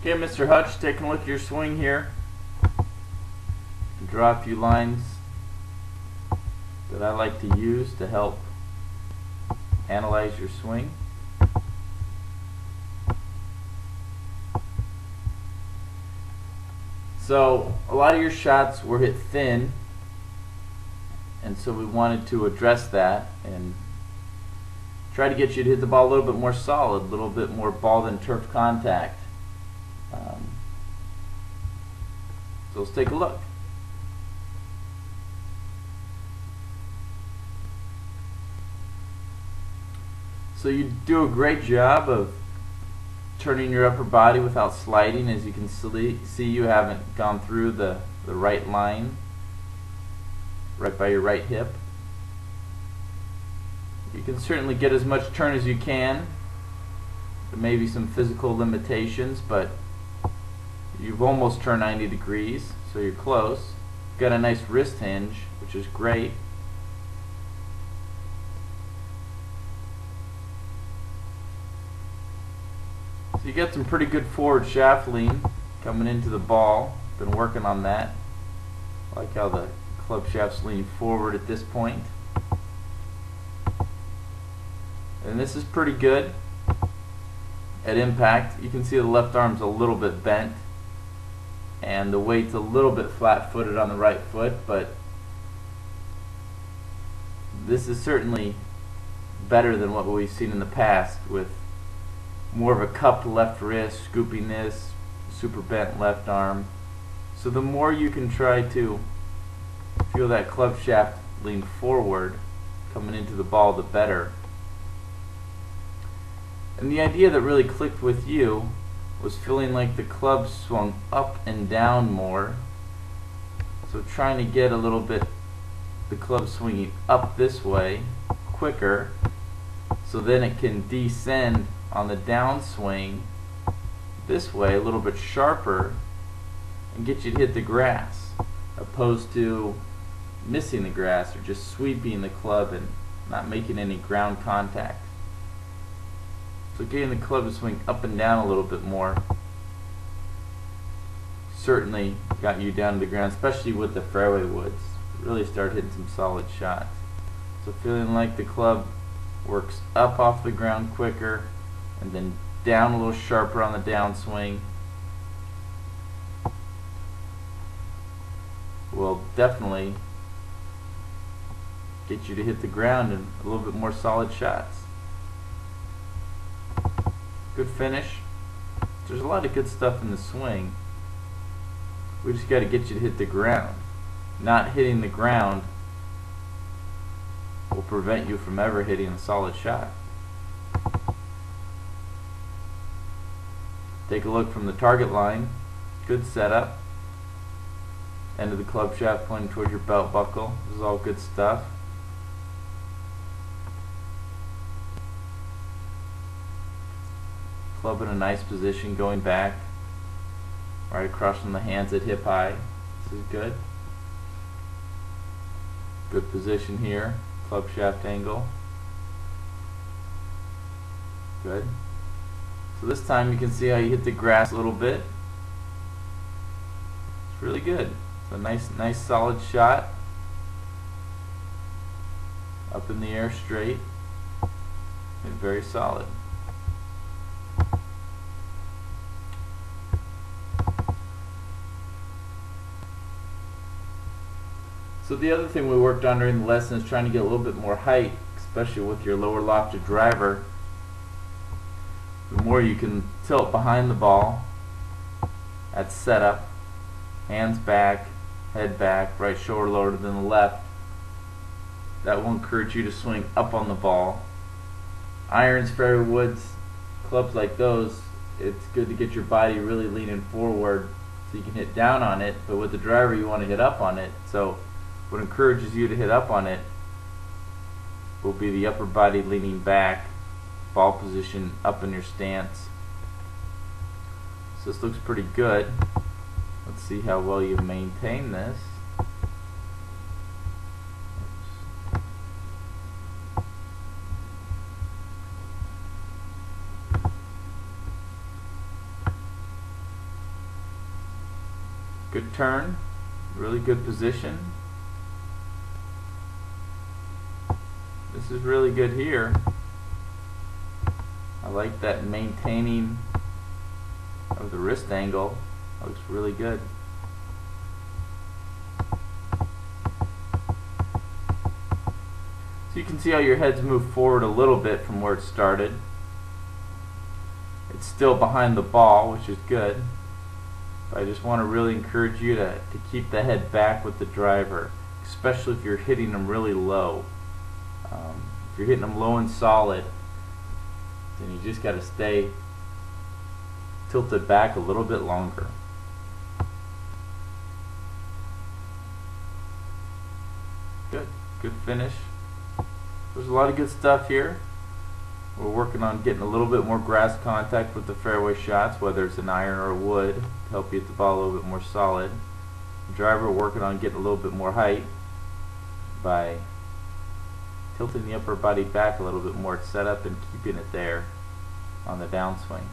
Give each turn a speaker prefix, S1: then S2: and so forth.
S1: Okay, Mr. Hutch, taking a look at your swing here. Draw a few lines that I like to use to help analyze your swing. So a lot of your shots were hit thin, and so we wanted to address that and try to get you to hit the ball a little bit more solid, a little bit more ball than turf contact. So let's take a look. So you do a great job of turning your upper body without sliding. As you can see, you haven't gone through the right line, right by your right hip. You can certainly get as much turn as you can. There may be some physical limitations, but you've almost turned 90 degrees, so you're close. Got a nice wrist hinge, which is great. So you got some pretty good forward shaft lean coming into the ball. Been working on that. I like how the club shaft's leaning forward at this point. And this is pretty good at impact. You can see the left arm's a little bit bent and the weight's a little bit flat-footed on the right foot, but this is certainly better than what we've seen in the past, with more of a cupped left wrist, scooping this, super bent left arm. So the more you can try to feel that club shaft lean forward coming into the ball, the better. And the idea that really clicked with you was feeling like the club swung up and down more. So trying to get a little bit the club swinging up this way quicker, so then it can descend on the downswing this way a little bit sharper and get you to hit the grass, opposed to missing the grass or just sweeping the club and not making any ground contact. So getting the club to swing up and down a little bit more certainly got you down to the ground, especially with the fairway woods. Really started hitting some solid shots. So feeling like the club works up off the ground quicker and then down a little sharper on the downswing will definitely get you to hit the ground in a little bit more solid shots. Good finish. There's a lot of good stuff in the swing. We just got to get you to hit the ground. Not hitting the ground will prevent you from ever hitting a solid shot. Take a look from the target line. Good setup. End of the club shaft pointing towards your belt buckle. This is all good stuff. Club in a nice position going back, right across from the hands at hip high. This is good. Good position here. Club shaft angle. Good. So this time you can see how you hit the grass a little bit. It's really good. It's a nice solid shot. Up in the air straight. And very solid. So the other thing we worked on during the lesson is trying to get a little bit more height, especially with your lower lofted driver. The more you can tilt behind the ball at setup, hands back, head back, right shoulder lower than the left, that will encourage you to swing up on the ball. Irons, fairway woods, clubs like those, it's good to get your body really leaning forward so you can hit down on it, but with the driver you want to hit up on it. So what encourages you to hit up on it will be the upper body leaning back, ball position up in your stance. So this looks pretty good. Let's see how well you maintain this. Good turn, really good position. This is really good here. I like that maintaining of the wrist angle. Looks really good. So you can see how your head's moved forward a little bit from where it started. It's still behind the ball, which is good. But I just want to really encourage you to keep the head back with the driver, especially if you're hitting them really low. If you're hitting them low and solid, then you just got to stay tilted back a little bit longer. Good finish. There's a lot of good stuff here. We're working on getting a little bit more grass contact with the fairway shots, whether it's an iron or a wood, to help you hit the ball a little bit more solid. The driver, working on getting a little bit more height by tilting the upper body back a little bit more. It's set up and keeping it there on the downswing.